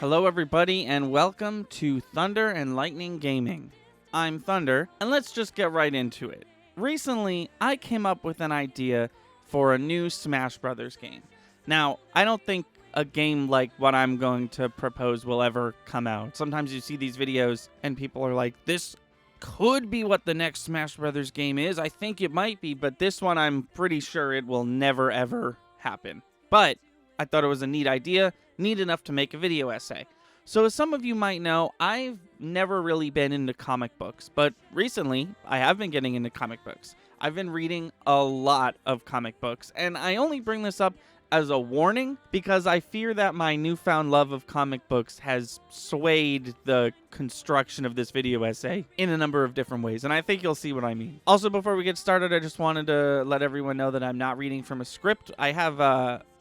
Hello everybody and welcome to Thunder and Lightning Gaming. I'm Thunder, and let's just get right into it. Recently, I came up with an idea for a new Smash Brothers game. Now, I don't think a game like what I'm going to propose will ever come out. Sometimes you see these videos and people are like, this could be what the next Smash Brothers game is. I think it might be, but this one I'm pretty sure it will never ever happen. But I thought it was a neat idea, neat enough to make a video essay. So as some of you might know, I've never really been into comic books, but recently I have been getting into comic books. I've been reading a lot of comic books, and I only bring this up as a warning because I fear that my newfound love of comic books has swayed the construction of this video essay in a number of different ways, and I think you'll see what I mean. Also, before we get started, I just wanted to let everyone know that I'm not reading from a script. I have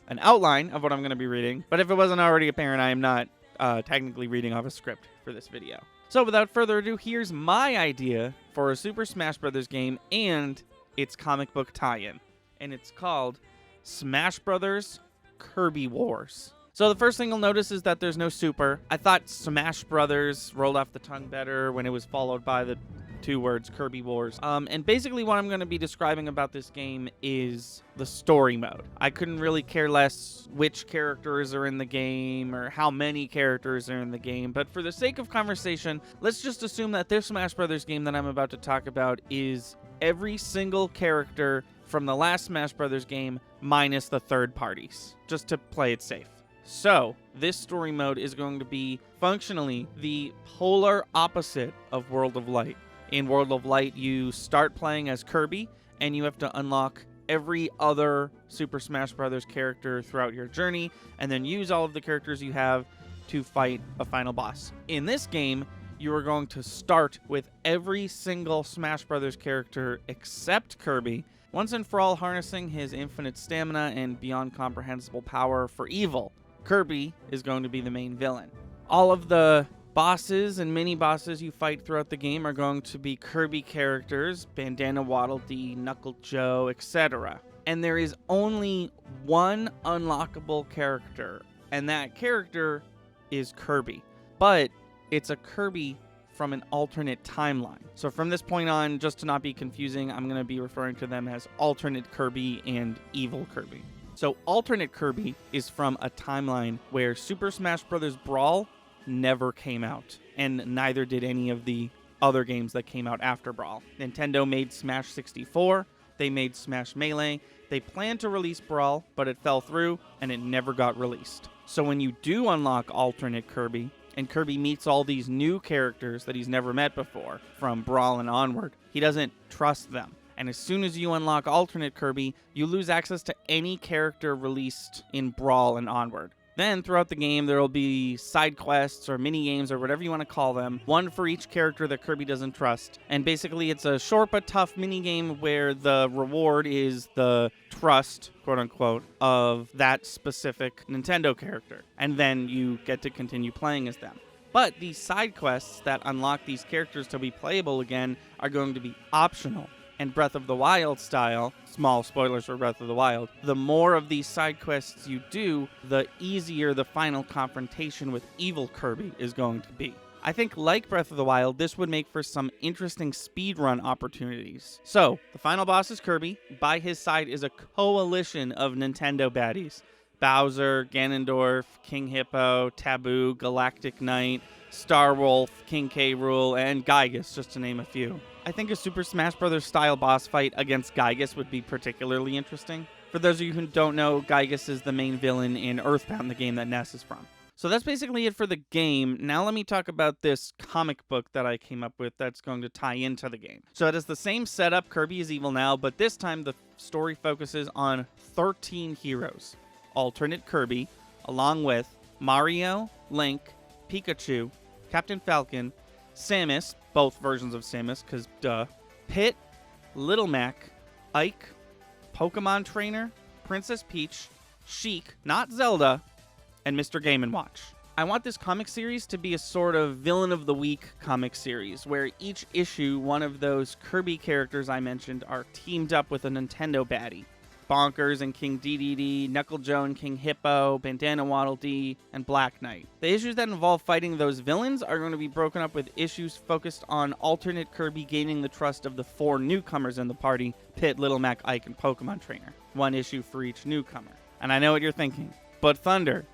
an outline of what I'm going to be reading, but if it wasn't already apparent, I am not technically reading off a script for this video. So without further ado, here's my idea for a Super Smash Brothers game and its comic book tie-in, and it's called Smash Brothers Kirby Wars. So the first thing you'll notice is that there's no Super. I thought Smash Brothers rolled off the tongue better when it was followed by the two words Kirby Wars. And basically what I'm going to be describing about this game is the story mode. I couldn't really care less which characters are in the game or how many characters are in the game, but for the sake of conversation, let's just assume that this Smash Brothers game that I'm about to talk about is every single character from the last Smash Brothers game minus the third parties, just to play it safe. So, this story mode is going to be functionally the polar opposite of World of Light. In World of Light, you start playing as Kirby, and you have to unlock every other Super Smash Bros. Character throughout your journey, and then use all of the characters you have to fight a final boss. In this game, you are going to start with every single Smash Bros. Character except Kirby, once and for all harnessing his infinite stamina and beyond comprehensible power for evil. Kirby is going to be the main villain. All of the bosses and mini-bosses you fight throughout the game are going to be Kirby characters, Bandana Waddle Dee, Knuckle Joe, etc. And there is only one unlockable character, and that character is Kirby. But it's a Kirby from an alternate timeline. So from this point on, just to not be confusing, I'm going to be referring to them as alternate Kirby and evil Kirby. So alternate Kirby is from a timeline where Super Smash Bros. Brawl never came out, and neither did any of the other games that came out after Brawl. Nintendo made Smash 64, they made Smash Melee, they planned to release Brawl, but it fell through, and it never got released. So when you do unlock alternate Kirby, and Kirby meets all these new characters that he's never met before, from Brawl and onward, he doesn't trust them. And as soon as you unlock alternate Kirby, you lose access to any character released in Brawl and onward. Then, throughout the game, there will be side quests or mini-games or whatever you want to call them, one for each character that Kirby doesn't trust. And basically, it's a short but tough mini-game where the reward is the trust, quote-unquote, of that specific Nintendo character. And then you get to continue playing as them. But these side quests that unlock these characters to be playable again are going to be optional. And Breath of the Wild style, small spoilers for Breath of the Wild, the more of these side quests you do, the easier the final confrontation with evil Kirby is going to be. I think, like Breath of the Wild, this would make for some interesting speedrun opportunities. So, the final boss is Kirby. By his side is a coalition of Nintendo baddies. Bowser, Ganondorf, King Hippo, Taboo, Galactic Knight, Star Wolf, King K. Rool, and Gygus, just to name a few. I think a Super Smash Bros. Style boss fight against Gygus would be particularly interesting. For those of you who don't know, Gygus is the main villain in Earthbound, the game that Ness is from. So that's basically it for the game. Now let me talk about this comic book that I came up with that's going to tie into the game. So it is the same setup, Kirby is evil now, but this time the story focuses on 13 heroes. Alternate Kirby, along with Mario, Link, Pikachu, Captain Falcon, Samus, both versions of Samus, because duh, Pit, Little Mac, Ike, Pokemon Trainer, Princess Peach, Sheik, not Zelda, and Mr. Game & Watch. I want this comic series to be a sort of Villain of the Week comic series, where each issue, one of those Kirby characters I mentioned are teamed up with a Nintendo baddie. Bonkers and King DDD, Knuckle Joe and King Hippo, Bandana Waddle Dee, and Black Knight. The issues that involve fighting those villains are going to be broken up with issues focused on alternate Kirby gaining the trust of the 4 newcomers in the party, Pit, Little Mac, Ike, and Pokemon Trainer. 1 issue for each newcomer. And I know what you're thinking, but Thunder,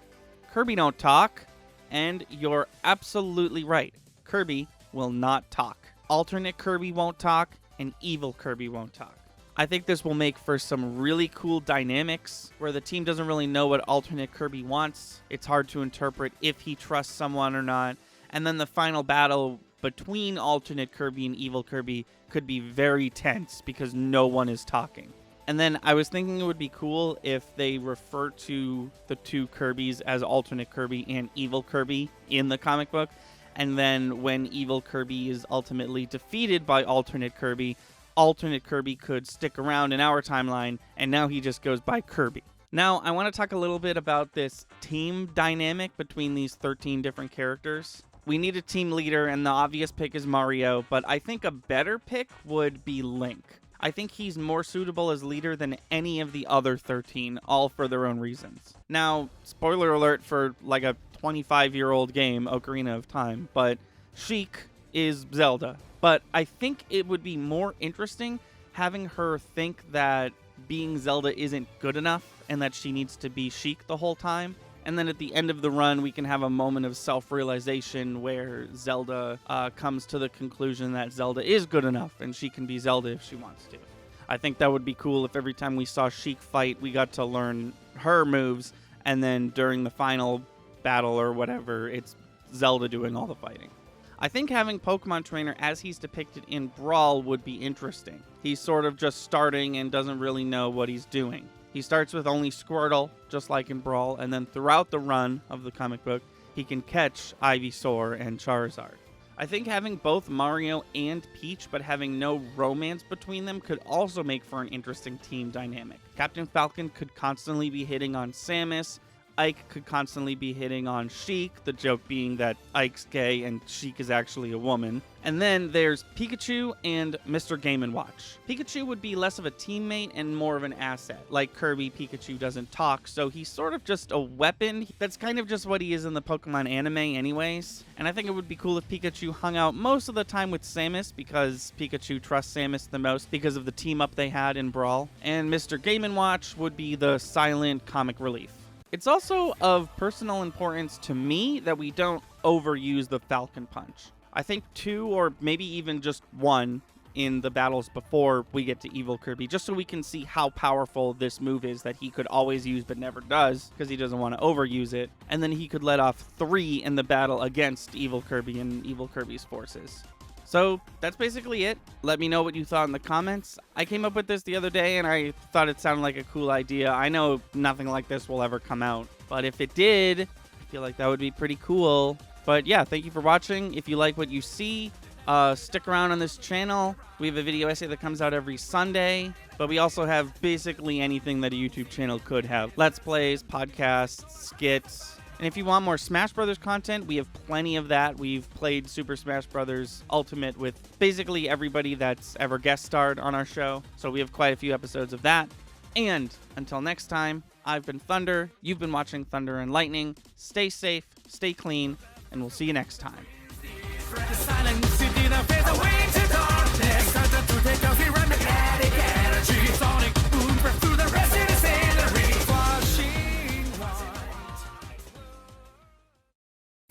Kirby don't talk, and you're absolutely right. Kirby will not talk. Alternate Kirby won't talk, and evil Kirby won't talk. I think this will make for some really cool dynamics where the team doesn't really know what alternate Kirby wants. It's hard to interpret if he trusts someone or not. And then the final battle between alternate Kirby and evil Kirby could be very tense because no one is talking. And then I was thinking it would be cool if they refer to the 2 Kirbys as alternate Kirby and evil Kirby in the comic book. And then when evil Kirby is ultimately defeated by alternate Kirby could stick around in our timeline, and now he just goes by Kirby. Now, I want to talk a little bit about this team dynamic between these 13 different characters. We need a team leader, and the obvious pick is Mario, but I think a better pick would be Link. I think he's more suitable as leader than any of the other 13, all for their own reasons. Now, spoiler alert for like a 25-year-old game, Ocarina of Time, but Sheik is Zelda. But I think it would be more interesting having her think that being Zelda isn't good enough and that she needs to be Sheik the whole time. And then at the end of the run, we can have a moment of self-realization where Zelda comes to the conclusion that Zelda is good enough and she can be Zelda if she wants to. I think that would be cool if every time we saw Sheik fight, we got to learn her moves, and then during the final battle or whatever, it's Zelda doing all the fighting. I think having Pokemon Trainer as he's depicted in Brawl would be interesting. He's sort of just starting and doesn't really know what he's doing. He starts with only Squirtle, just like in Brawl, and then throughout the run of the comic book, he can catch Ivysaur and Charizard. I think having both Mario and Peach, but having no romance between them, could also make for an interesting team dynamic. Captain Falcon could constantly be hitting on Samus. Ike could constantly be hitting on Sheik, the joke being that Ike's gay and Sheik is actually a woman. And then there's Pikachu and Mr. Game & Watch. Pikachu would be less of a teammate and more of an asset. Like Kirby, Pikachu doesn't talk, so he's sort of just a weapon. That's kind of just what he is in the Pokemon anime anyways. And I think it would be cool if Pikachu hung out most of the time with Samus, because Pikachu trusts Samus the most because of the team up they had in Brawl. And Mr. Game & Watch would be the silent comic relief. It's also of personal importance to me that we don't overuse the Falcon Punch. I think 2 or maybe even just 1 in the battles before we get to Evil Kirby, just so we can see how powerful this move is that he could always use but never does, because he doesn't want to overuse it. And then he could let off 3 in the battle against Evil Kirby and Evil Kirby's forces. So that's basically it. Let me know what you thought in the comments. I came up with this the other day and I thought it sounded like a cool idea. I know nothing like this will ever come out, but if it did, I feel like that would be pretty cool. But yeah, thank you for watching. If you like what you see, stick around on this channel. We have a video essay that comes out every Sunday, but we also have basically anything that a YouTube channel could have. Let's plays, podcasts, skits. And if you want more Smash Brothers content, we have plenty of that. We've played Super Smash Brothers Ultimate with basically everybody that's ever guest starred on our show. So we have quite a few episodes of that. And until next time, I've been Thunder. You've been watching Thunder and Lightning. Stay safe, stay clean, and we'll see you next time.